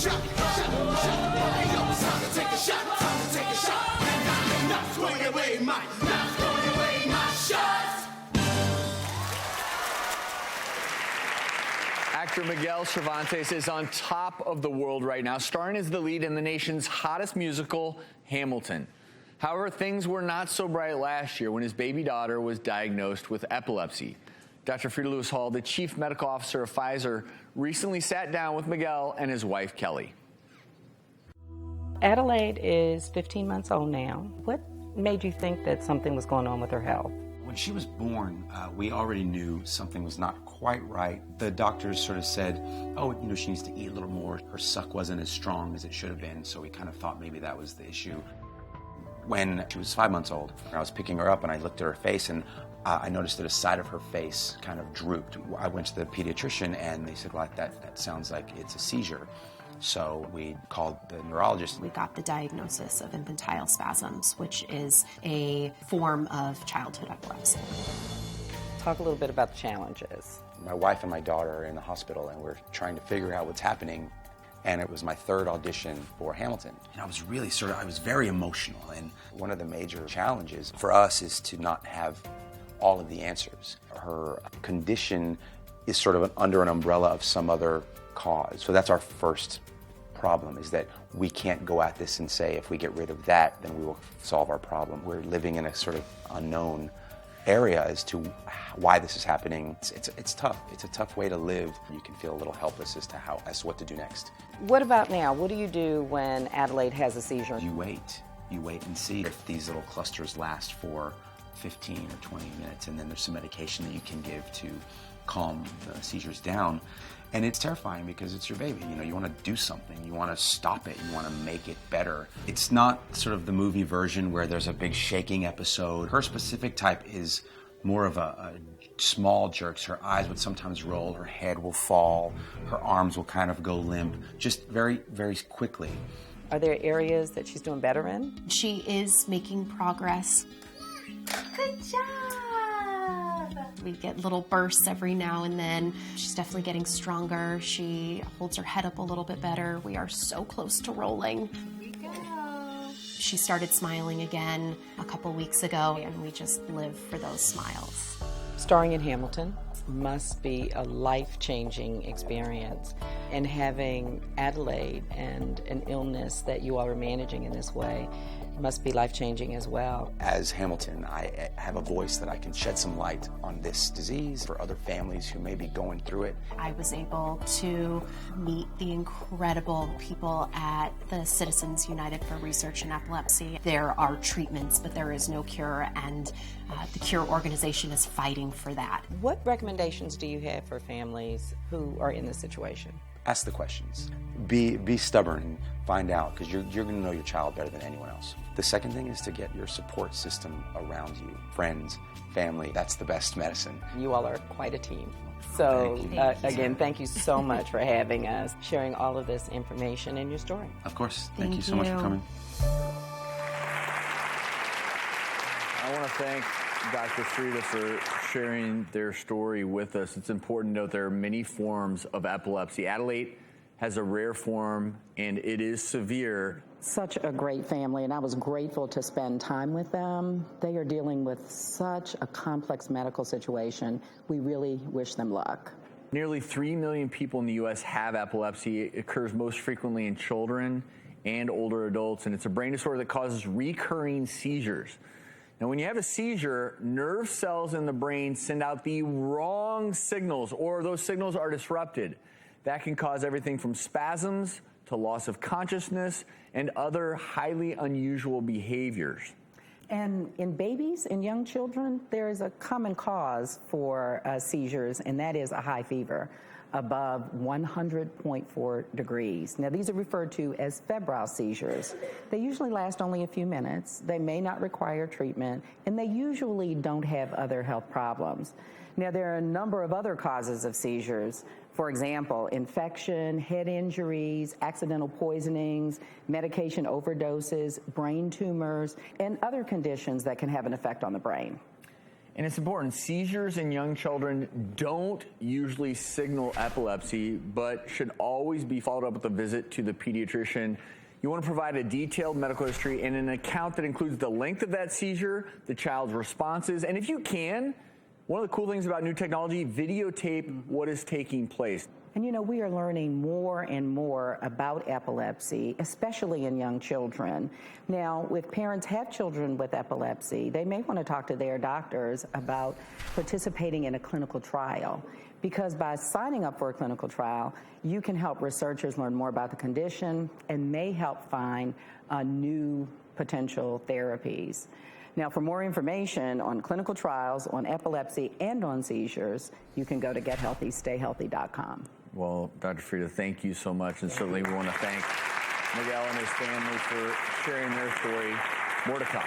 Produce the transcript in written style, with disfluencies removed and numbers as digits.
shot. Hey, yo, it's time to take a shot. Time to take a shot. And not throwing away my shots. Actor Miguel Cervantes is on top of the world right now, starring as the lead in the nation's hottest musical, Hamilton. However, things were not so bright last year when his baby daughter was diagnosed with epilepsy. Dr. Freda Lewis-Hall, the chief medical officer of Pfizer, recently sat down with Miguel and his wife, Kelly. Adelaide is 15 months old now. What made you think that something was going on with her health? When she was born, we already knew something was not quite right. The doctors sort of said, oh, she needs to eat a little more. Her suck wasn't as strong as it should have been, so we kind of thought maybe that was the issue. When she was 5 months old, I was picking her up and I looked at her face and I noticed that a side of her face kind of drooped. I went to the pediatrician and they said, well, that sounds like it's a seizure. So we called the neurologist. We got the diagnosis of infantile spasms, which is a form of childhood epilepsy. Talk a little bit about the challenges. My wife and my daughter are in the hospital and we're trying to figure out what's happening. And it was my third audition for Hamilton. And I was really I was very emotional. And one of the major challenges for us is to not have all of the answers. Her condition is sort of under an umbrella of some other cause. So that's our first problem, is that we can't go at this and say, if we get rid of that, then we will solve our problem. We're living in a sort of unknown area as to why this is happening. It's tough. It's a tough way to live. You can feel a little helpless as to what to do next. What about now? What do you do when Adelaide has a seizure? You wait and see if these little clusters last for 15 or 20 minutes, and then there's some medication that you can give to calm the seizures down. And it's terrifying because it's your baby. You want to do something. You want to stop it. You want to make it better. It's not sort of the movie version where there's a big shaking episode. Her specific type is more of a small jerks. Her eyes would sometimes roll. Her head will fall. Her arms will kind of go limp, just very, very quickly. Are there areas that she's doing better in? She is making progress. Good job! We get little bursts every now and then. She's definitely getting stronger. She holds her head up a little bit better. We are so close to rolling. Here we go. She started smiling again a couple weeks ago, and we just live for those smiles. Starring in Hamilton must be a life-changing experience. And having Adelaide and an illness that you all are managing in this way must be life-changing as well. As Hamilton, I have a voice that I can shed some light on this disease for other families who may be going through it. I was able to meet the incredible people at the Citizens United for Research in Epilepsy. There are treatments, but there is no cure, and the Cure organization is fighting for that. What recommendations do you have for families who are in this situation? Ask the questions. Be stubborn and find out, because you're going to know your child better than anyone else. The second thing is to get your support system around you. Friends, family, that's the best medicine. You all are quite a team. So, again, thank you so much for having us, sharing all of this information and your story. Of course. Thank you so much for coming. I want to thank Dr. Freda for sharing their story with us. It's important to note there are many forms of epilepsy. Adelaide has a rare form, and it is severe. Such a great family, and I was grateful to spend time with them. They are dealing with such a complex medical situation. We really wish them luck. Nearly 3 million people in the U.S. have epilepsy. It occurs most frequently in children and older adults, and it's a brain disorder that causes recurring seizures. Now, when you have a seizure, nerve cells in the brain send out the wrong signals, or those signals are disrupted. That can cause everything from spasms to loss of consciousness and other highly unusual behaviors. And in babies and young children, there is a common cause for seizures, and that is a high fever above 100.4 degrees. Now, these are referred to as febrile seizures. They usually last only a few minutes. They may not require treatment, and they usually don't have other health problems. Now, there are a number of other causes of seizures. For example, infection, head injuries, accidental poisonings, medication overdoses, brain tumors, and other conditions that can have an effect on the brain. And it's important. Seizures in young children don't usually signal epilepsy, but should always be followed up with a visit to the pediatrician. You want to provide a detailed medical history and an account that includes the length of that seizure, the child's responses, and if you can, one of the cool things about new technology, videotape what is taking place. And you know, we are learning more and more about epilepsy, especially in young children. Now, if parents have children with epilepsy, they may want to talk to their doctors about participating in a clinical trial, because by signing up for a clinical trial, you can help researchers learn more about the condition and may help find new potential therapies. Now, for more information on clinical trials, on epilepsy, and on seizures, you can go to gethealthystayhealthy.com. Well, Dr. Freda, thank you so much, and certainly we want to thank Miguel and his family for sharing their story. More to come.